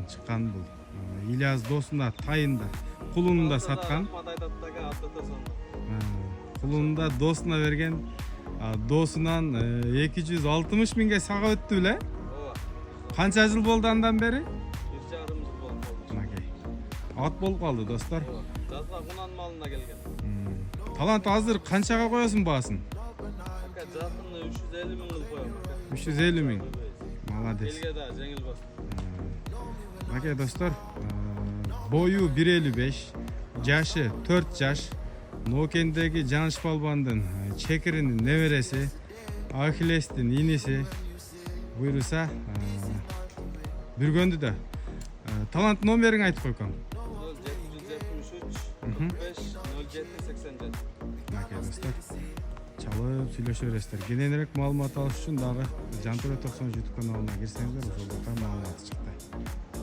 чыккан бул. Ильяс досуна тайында, кулунда саткан. Кулунда досуна берген. Досунан 260 миңге сага өттү беле? Ооба. Канча жыл болду андан бери? 1,5 жыл болду. Макей. От болуп калды, достор. Жазда кунан малына келген. Талант азыр канчага коесуң баасын? Жакын 350 миң кылып коем. 350 миң. Молодец. Элге да жеңил басты. Макей, достор, бою 1,55, жашы 4 жаш. Нокендеги Жаныш Балбандын чекиринин небереси, Ахиллестин иниси. Буйруса бүргөндү да. Талант номериңи айтып койком. 0773 45 0787. Макей, достор, чалып сүйлөшө бересиздер. Кененирээк маалымат алыш үчүн дагы Жантөре 90 YouTube каналына кирсеңиздер, ошол жакка маалымат чыгат.